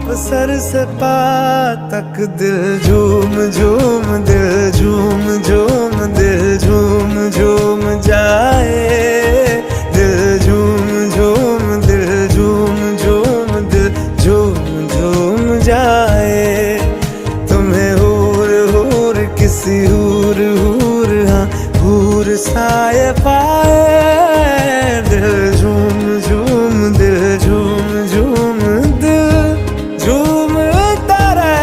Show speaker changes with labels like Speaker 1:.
Speaker 1: Sir से पा तक दिल झूम झूम, दिल झूम झूम, दिल झूम झूम जाए। दिल झूम झूम, दिल झूम झूम, दिल झूम झूम जाए।